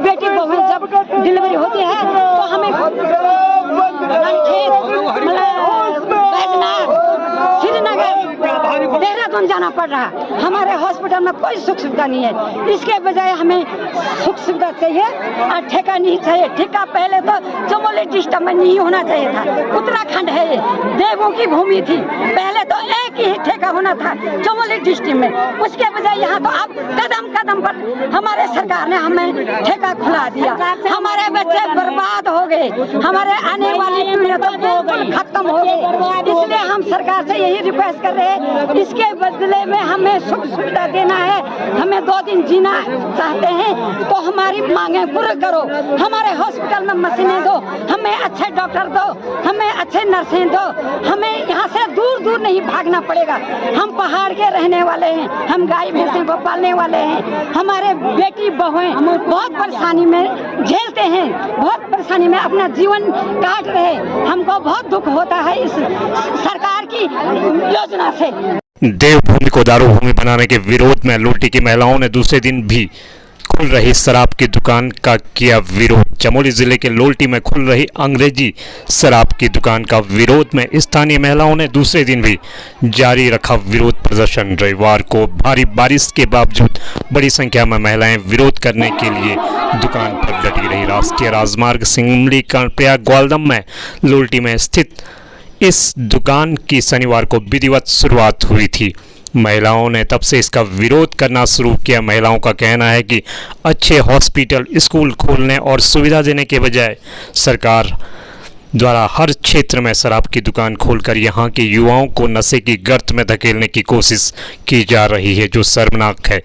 बेटी बहू जब डिलीवरी होती है तो हमें श्रीनगर देहरादून जाना पड़ रहा। हमारे हॉस्पिटल में कोई सुख सुविधा नहीं है। इसके बजाय हमें सुख सुविधा चाहिए और ठेका नहीं चाहिए। ठेका पहले तो चमोली डिस्ट्रिक्ट में नहीं होना चाहिए था। उत्तराखंड है, ये देवों की भूमि थी। पहले तो एक ही ठेका होना था चमोली डिस्ट्रिक्ट में। उसके बजाय यहाँ तो अब कदम कदम पर हमारे सरकार ने हमें ठेका खुला दिया। हमारे बच्चे बर्बाद हो गए, हमारे आने वाली पीढ़ी तो खत्म हो गई। इसलिए हम सरकार से यही रिक्वेस्ट कर रहे हैं, इसके बदले में हमें सुख सुविधा देना है। हमें 2 दिन जीना चाहते हैं तो हमारी मांगे पूरी करो। हमारे हॉस्पिटल में मशीनें दो, हमें अच्छे डॉक्टर दो, हमें अच्छे नर्सें दो। हमें यहाँ से दूर दूर नहीं भागना पड़ेगा। हम पहाड़ के रहने वाले हैं, हम गाय भैंसे को पालने वाले हैं। हमारे बेटी बहुएं बहुत परेशानी में झेलते हैं, बहुत परेशानी में अपना जीवन काट रहे। हमको बहुत दुख होता है इस सरकार की योजना से। देवभूमि को दारूभूमि बनाने के विरोध में लोल्टी की महिलाओं ने दूसरे दिन भी खुल रही शराब की दुकान का किया विरोध। चमोली जिले के लोल्टी में खुल रही अंग्रेजी शराब की दुकान का विरोध में स्थानीय महिलाओं ने दूसरे दिन भी जारी रखा विरोध प्रदर्शन। रविवार को भारी बारिश के बावजूद बड़ी संख्या में महिलाएं विरोध करने के लिए दुकान पर डटी रही। राष्ट्रीय राजमार्ग सिंगमली कर्णप्रयाग ग्वालदम में लोल्टी में स्थित इस दुकान की शनिवार को विधिवत शुरुआत हुई थी। महिलाओं ने तब से इसका विरोध करना शुरू किया। महिलाओं का कहना है कि अच्छे हॉस्पिटल, स्कूल खोलने और सुविधा देने के बजाय सरकार द्वारा हर क्षेत्र में शराब की दुकान खोलकर यहां के युवाओं को नशे की गर्त में धकेलने की कोशिश की जा रही है, जो शर्मनाक है।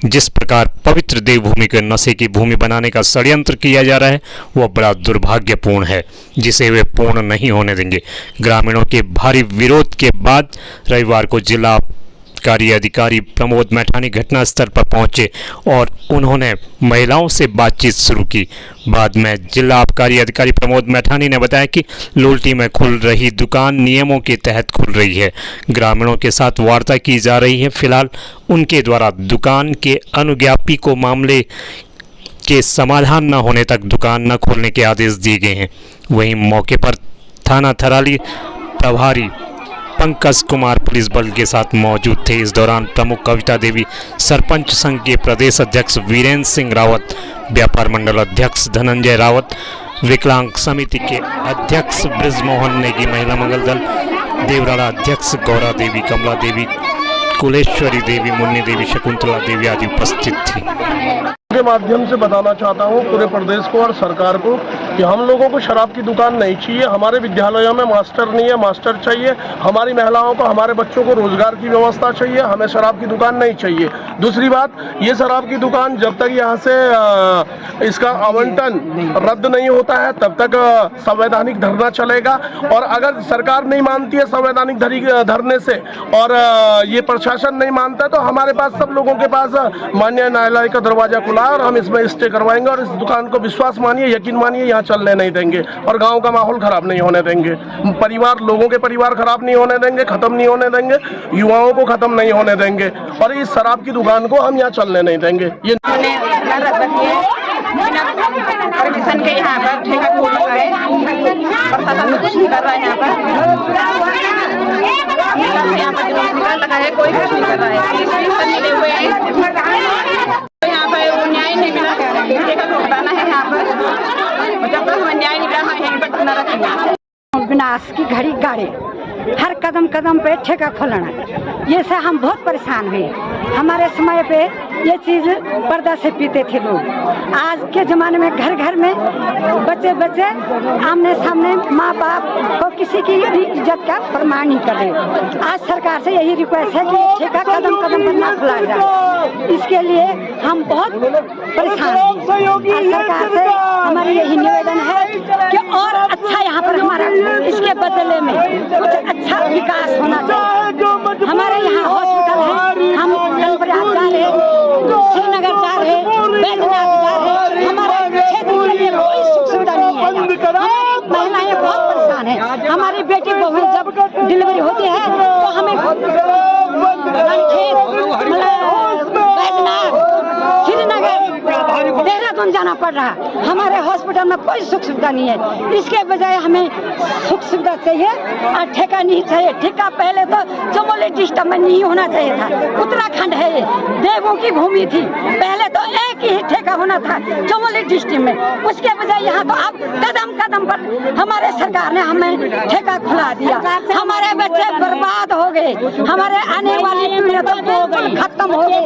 जिस प्रकार पवित्र देवभूमि को नशे की भूमि बनाने का षड्यंत्र किया जा रहा है वह बड़ा दुर्भाग्यपूर्ण है, जिसे वे पूर्ण नहीं होने देंगे। ग्रामीणों के भारी विरोध के बाद रविवार को जिला आबकारी अधिकारी प्रमोद मैठानी घटनास्थल पर पहुंचे और उन्होंने महिलाओं से बातचीत शुरू की। बाद में जिला आबकारी अधिकारी प्रमोद मैठानी ने बताया कि लोल्टी में खुल रही दुकान नियमों के तहत खुल रही है। ग्रामीणों के साथ वार्ता की जा रही है। फिलहाल उनके द्वारा दुकान के अनुज्ञापी को मामले के समाधान न होने तक दुकान न खोलने के आदेश दिए गए हैं। वहीं मौके पर थाना थराली प्रभारी पंकज कुमार पुलिस बल के साथ मौजूद थे। इस दौरान प्रमुख कविता देवी, सरपंच संघ के प्रदेश अध्यक्ष वीरेंद्र सिंह रावत, व्यापार मंडल अध्यक्ष धनंजय रावत, विकलांग समिति के अध्यक्ष ब्रिजमोहन नेगी, महिला मंगल दल देवराड़ा अध्यक्ष गौरा देवी, कमला देवी, कुलेश्वरी देवी, मुन्नी देवी, शकुंतला देवी आदि उपस्थित थी। के माध्यम से बताना चाहता हूं पूरे प्रदेश को और सरकार को कि हम लोगों को शराब की दुकान नहीं चाहिए। हमारे विद्यालयों में मास्टर नहीं है, मास्टर चाहिए। हमारी महिलाओं को, हमारे बच्चों को रोजगार की व्यवस्था चाहिए। हमें शराब की दुकान नहीं चाहिए। दूसरी बात, ये शराब की दुकान जब तक यहाँ से इसका आवंटन रद्द नहीं होता है तब तक संवैधानिक धरना चलेगा। और अगर सरकार नहीं मानती है संवैधानिक धरने से और ये प्रशासन नहीं मानता है तो हमारे पास, सब लोगों के पास माननीय न्यायालय का दरवाजा खुला और हम इसमें स्टे करवाएंगे और इस दुकान को विश्वास मानिए, यकीन मानिए, यहाँ चलने नहीं देंगे और गांव का माहौल खराब नहीं होने देंगे। परिवार, लोगों के परिवार खराब नहीं होने देंगे, खत्म नहीं होने देंगे, युवाओं को खत्म नहीं होने देंगे और इस शराब की दुकान को हम यहाँ चलने नहीं देंगे। ये परमिशन के यहाँ पर ठेका खोल रहा है, प्रशासन कुछ नहीं कर रहा है। यहाँ पर निकाल लगा है, कोई कुछ नहीं कर रहा है। मिले हुए हैं, यहाँ पर न्याय नहीं मिला, ठेका खोलना है यहाँ पर। जब तक हमें न्याय नहीं मिला हम यहीं पर धरना रखेंगे। विनाश की घड़ी गाड़े, हर कदम कदम पे ठेका खोलना, ये से हम बहुत परेशान हुए। हमारे समय पे ये चीज़ पर्दा से पीते थे लोग। आज के ज़माने में घर घर में बच्चे बच्चे आमने सामने माँ बाप को किसी की भी इज्जत का प्रमाण नहीं कर रहे। आज सरकार से यही रिक्वेस्ट है कि ठेका कदम कदम पर ना खुला जाए। इसके लिए हम बहुत परेशान हैं। सरकार से हमारी यही निवेदन है कि और अच्छा यहाँ पर हमारा इसके बदले में कुछ अच्छा विकास होना चाहिए। हमारे यहाँ हॉस्पिटल है, हम कर्णप्रयाग जा रहे, श्रीनगर जा रहे, बैजनाथ जा रहे, हमारे क्षेत्र के लिए कोई सुख सुविधा नहीं है। महिलाएं बहुत परेशान हैं। हमारी बेटी बहू जब डिलीवरी होती है तो हमें बैजनाथ, श्रीनगर, देहरादून देहरादून जाना पड़ रहा। हमारे हॉस्पिटल में कोई सुख सुविधा नहीं है। इसके बजाय हमें सुख सुविधा चाहिए और ठेका नहीं चाहिए। ठेका पहले तो चमोली डिस्ट्रिक्ट में नहीं होना चाहिए था। उत्तराखंड है, ये देवों की भूमि थी। पहले तो एक ही ठेका होना था चमोली डिस्ट्रिक्ट में। उसके बजाय यहाँ तो अब कदम कदम पर हमारे सरकार ने हमें ठेका खुला दिया। हमारे बच्चे बर्बाद हो गए, हमारे आने वाली पीढ़ी तो बिल्कुल खत्म हो गई।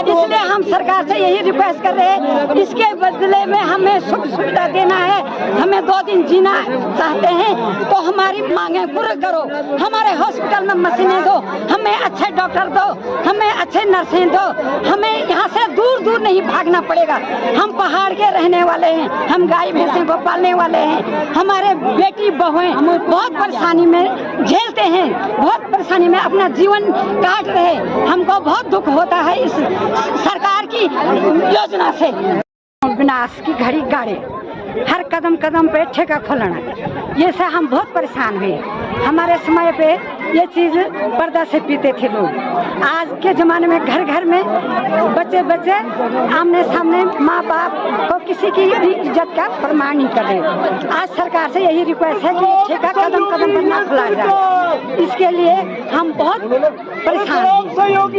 इसलिए हम सरकार से यही रिक्वेस्ट कर रहे हैं, इसके बदले में हमें सुख सुविधा देना है। हमें 2 दिन जीना चाहते हैं तो हमारी मांगे पूरी करो। हमारे हॉस्पिटल में मशीनें दो, हमें अच्छे डॉक्टर दो, हमें अच्छे नर्सें दो। हमें यहाँ से दूर दूर नहीं भागना पड़ेगा। हम पहाड़ के रहने वाले हैं, हम गाय भैंसे को पालने वाले हैं। हमारे बेटी बहुएं बहुत परेशानी में झेलते हैं, बहुत परेशानी में अपना जीवन काट रहे। हमको बहुत दुख होता है इस सरकार की योजना से। विनाश की घड़ी गाड़े, हर कदम कदम पे ठेका खोलना, ये से हम बहुत परेशान हुए। हमारे समय पे ये चीज पर्दा से पीते थे लोग। आज के जमाने में घर घर में बच्चे बच्चे आमने सामने माँ बाप को किसी की भी इज्जत का प्रमाण नहीं कर रहे। आज सरकार से यही रिक्वेस्ट है कि ठेका कदम कदम पर ना खुला जाए। इसके लिए हम बहुत परेशान हैं।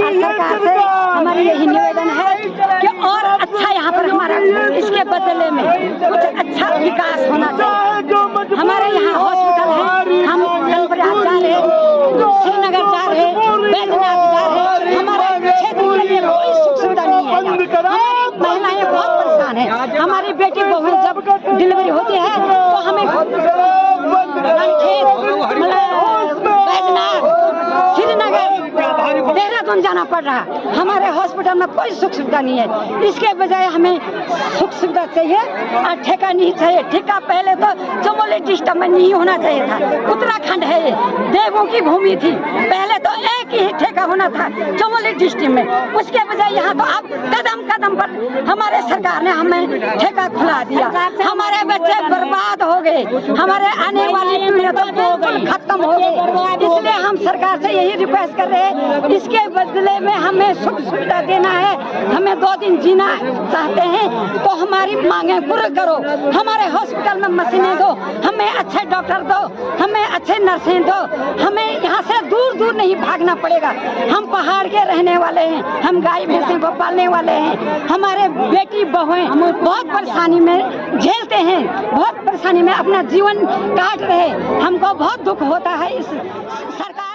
आज सरकार से हमारी यही निवेदन है कि और अच्छा यहाँ पर हमारा इसके बदले में कुछ अच्छा विकास होना चाहिए। हमारे यहाँ हॉस्पिटल है, हम प्रयाग जा रहे, श्रीनगर जा रहे, बैजनाथ जा रहे। हमारे क्षेत्र के लिए कोई सुख सुविधा नहीं है। हमारी महिलाएं बहुत परेशान है। हमारी बेटी बहू जब डिलीवरी होती है तो हमें बैजनाथ, श्रीनगर, देहरादून जाना पड़ रहा। हमारे हॉस्पिटल में कोई सुख सुविधा नहीं है। इसके बजाय हमें सुख सुविधा चाहिए और ठेका नहीं चाहिए। ठेका पहले तो चमोली डिस्ट्रिक्ट में नहीं होना चाहिए था। उत्तराखंड है, ये देवों की भूमि थी। पहले तो एक ही ठेका होना था चमोली डिस्ट्रिक्ट में। उसके बजाय यहाँ तो अब कदम कदम पर हमारे सरकार ने हमें ठेका खुला दिया। हमारे बच्चे बर्बाद हो गए, हमारे आने वाली पीढ़ी तो बिल्कुल खत्म हो गई। इसलिए हम सरकार से यही रिक्वेस्ट कर रहे हैं, इसके बदले में हमें सुख सुविधा देना है। हमें 2 दिन जीना चाहते हैं तो हमारी मांगे पूरी करो। हमारे हॉस्पिटल में मशीनें दो, हमें अच्छे डॉक्टर दो, हमें अच्छे नर्सें दो। हमें यहाँ से दूर दूर नहीं भागना पड़ेगा। हम पहाड़ के रहने वाले हैं, हम गाय भैंसे को पालने वाले हैं। हमारे बेटी बहुएं बहुत परेशानी में झेलते हैं, बहुत परेशानी में अपना जीवन काट रहे। हमको बहुत दुख होता है इस सरकार